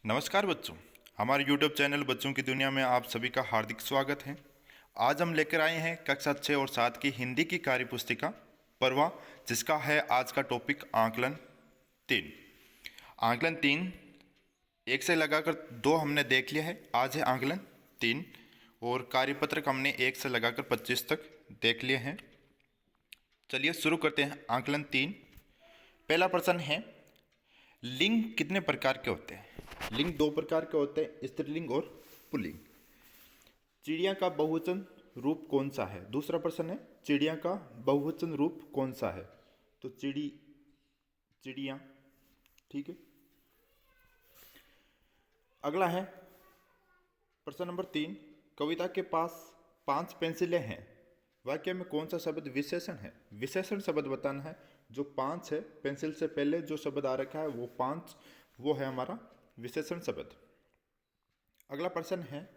नमस्कार बच्चों। हमारे YouTube चैनल बच्चों की दुनिया में आप सभी का हार्दिक स्वागत है। आज हम लेकर आए हैं कक्षा 6 और 7 की हिंदी की कार्य पुस्तिका परवा, जिसका है आज का टॉपिक आकलन 3। आकलन 3 1 से लगाकर 2 हमने देख लिया है। आज है आकलन 3 और कार्यपत्रक हमने 1 से लगाकर 25 तक देख लिए हैं। चलिए शुरू करते हैं आकलन 3। पहला प्रश्न है, लिंग कितने प्रकार के होते हैं? लिंग 2 प्रकार के होते हैं, स्त्रीलिंग और पुल्लिंग। चिड़िया का बहुवचन रूप कौन सा है? दूसरा प्रश्न है, चिड़िया का बहुवचन रूप कौन सा है? तो चिड़िया। ठीक है। अगला है प्रश्न नंबर 3, कविता के पास 5 पेंसिलें हैं, वाक्य में कौन सा शब्द विशेषण है? विशेषण शब्द बताना है। जो 5 है, पेंसिल से पहले जो शब्द आ रखा है वो 5, वो है हमारा विशेषण शब्द। अगला प्रश्न है,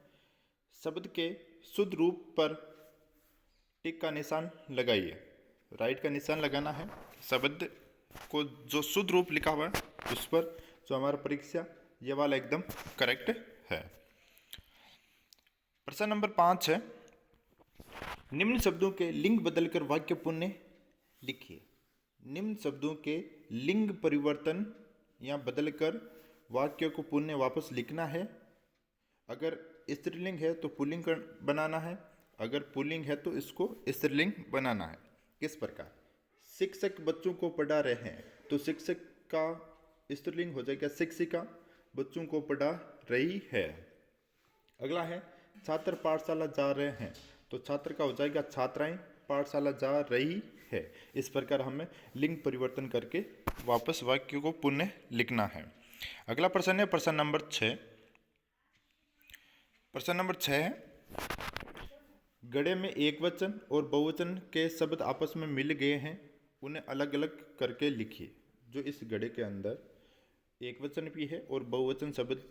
शब्द के शुद्ध रूप पर टिक का निशान लगाइए। राइट का निशान लगाना है। शब्द को जो शुद्ध रूप लिखा हुआ है उस पर जो हमारा परीक्षा ये वाला एकदम करेक्ट है। प्रश्न नंबर 5 है, निम्न शब्दों के लिंग बदलकर वाक्य पुनः लिखिए। निम्न शब्दों के लिंग परिवर्तन या बदलकर वाक्य को पुनः वापस लिखना है। अगर स्त्रीलिंग है तो पुल्लिंग बनाना है, अगर पुल्लिंग है तो इसको स्त्रीलिंग बनाना है। किस प्रकार? शिक्षक बच्चों को पढ़ा रहे हैं, तो शिक्षक का स्त्रीलिंग हो जाएगा शिक्षिका, बच्चों को पढ़ा रही है। अगला है, छात्र पाठशाला जा रहे हैं, तो छात्र का हो जाएगा छात्राएं पाठशाला जा रही है। इस प्रकार हमें लिंग परिवर्तन करके वापस वाक्य को पुनः लिखना है। अगला प्रश्न है प्रश्न नंबर 6। प्रश्न नंबर 6 है, गड़े में एक वचन और बहुवचन के शब्द आपस में मिल गए हैं, उन्हें अलग अलग करके लिखिए। जो इस गड़े के अंदर एक वचन भी है और बहुवचन शब्द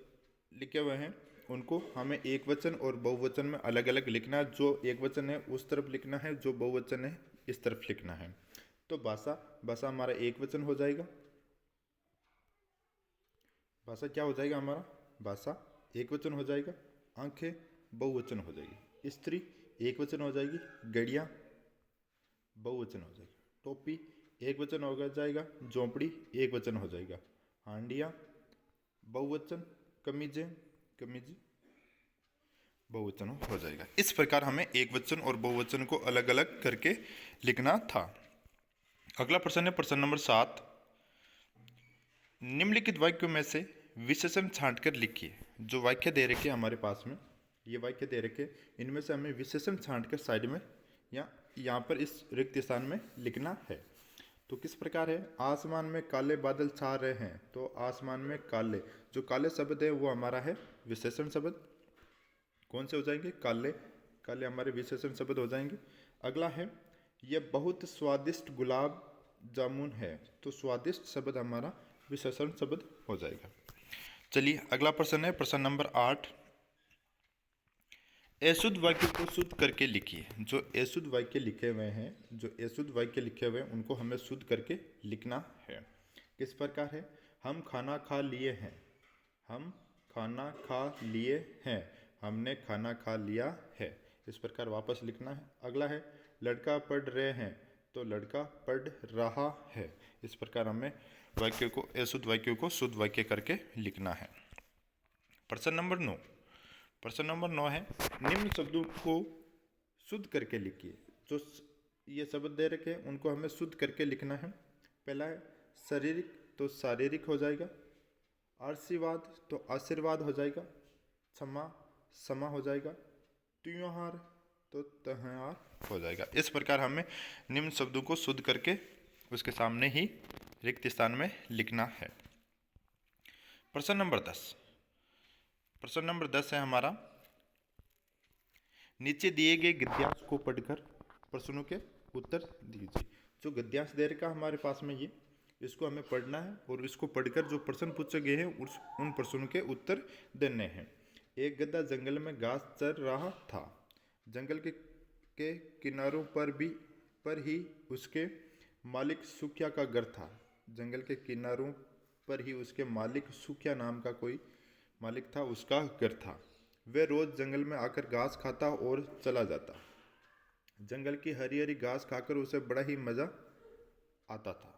लिखे हुए हैं, उनको हमें एक वचन और बहुवचन में अलग अलग लिखना है। जो एक वचन है उस तरफ लिखना है, जो बहुवचन है इस तरफ लिखना है। तो भाषा हमारा एक वचन हो जाएगा। भाषा क्या हो जाएगा हमारा? भाषा एक वचन हो जाएगा। आंखें बहुवचन हो जाएगी। स्त्री एक वचन हो जाएगी। गड़िया बहुवचन हो जाएगी। टोपी एक वचन हो जाएगा। झोंपड़ी एक वचन हो जाएगा। हांडिया बहुवचन। कमीज बहुवचन हो जाएगा। इस प्रकार हमें एक वचन और बहुवचन को अलग अलग करके लिखना था। अगला प्रश्न है प्रश्न नंबर 7, निम्नलिखित वाक्यों में से विशेषण छांटकर लिखिए। जो वाक्य दे रखे हमारे पास में, ये वाक्य दे रखे, इनमें से हमें विशेषण छांटकर साइड में या यहाँ पर इस रिक्त स्थान में लिखना है। तो किस प्रकार है? आसमान में काले बादल छा रहे हैं, तो आसमान में काले, जो काले शब्द है वो हमारा है विशेषण शब्द। कौन से हो जाएंगे? काले। काले हमारे विशेषण शब्द हो जाएंगे। अगला है, यह बहुत स्वादिष्ट गुलाब जामुन है, तो स्वादिष्ट शब्द हमारा विशेषण शब्द हो जाएगा। चलिए अगला प्रश्न है प्रश्न नंबर 8, अशुद्ध वाक्य को शुद्ध करके लिखिए। जो अशुद्ध वाक्य लिखे हुए हैं, उनको हमें शुद्ध करके लिखना है। किस प्रकार है? हम खाना खा लिए हैं, हम खाना खा लिए हैं, हमने खाना खा लिया है। इस प्रकार वापस लिखना है। अगला है, लड़का पढ़ रहे हैं, तो लड़का पढ़ रहा है। इस प्रकार हमें वाक्य को अशुद्ध वाक्य को शुद्ध वाक्य करके लिखना है। प्रश्न नंबर 9 है, निम्न शब्दों को शुद्ध करके लिखिए। जो ये शब्द दे रखे हैं उनको हमें शुद्ध करके लिखना है। पहला है शारीरिक, तो शारीरिक हो जाएगा। आशीर्वाद तो आशीर्वाद हो जाएगा। क्षमा हो जाएगा। त्योहार तो त्योहार हो जाएगा। इस प्रकार हमें निम्न शब्दों को शुद्ध करके उसके सामने ही रिक्त स्थान में लिखना है। प्रश्न नंबर 10 है हमारा, नीचे दिए गए गद्यांश को पढ़कर प्रश्नों के उत्तर दीजिए। जो गद्यांश दे रखा हमारे पास में ये, इसको हमें पढ़ना है और इसको पढ़कर जो प्रश्न पूछे गए हैं उन प्रश्नों के उत्तर देने हैं। एक गधा जंगल में घास चर रहा था। जंगल के किनारों पर ही उसके मालिक सुखिया का घर था। जंगल के किनारों पर ही उसके मालिक सुखिया नाम का कोई मालिक था उसका घर था। वह रोज जंगल में आकर घास खाता और चला जाता। जंगल की हरी हरी घास खाकर उसे बड़ा ही मज़ा आता था।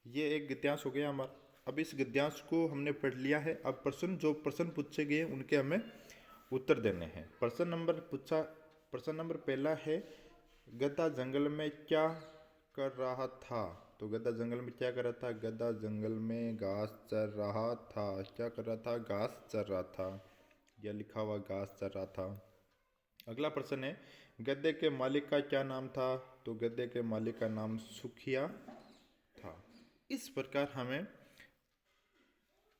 ये एक गद्यांश हो गया हमारा। अब इस गद्यांश को हमने पढ़ लिया है। अब प्रश्न पूछे गए उनके हमें उत्तर देने हैं। प्रश्न नंबर पहला है, गधा जंगल में क्या कर रहा था? तो गधा जंगल में क्या कर रहा था? गधा जंगल में घास चर रहा था। क्या कर रहा था? घास चर रहा था। यह लिखा हुआ घास चर रहा था। अगला प्रश्न है, गधे के मालिक का क्या नाम था? तो गधे के मालिक का नाम सुखिया था। इस प्रकार हमें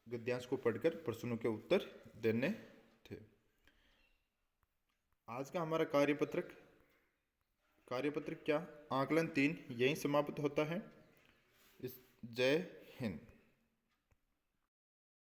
गद्यांश को पढ़कर प्रश्नों के उत्तर देने थे। आज का हमारा कार्यपत्रक क्या? आकलन 3 यहीं समाप्त होता है। जय हिंद।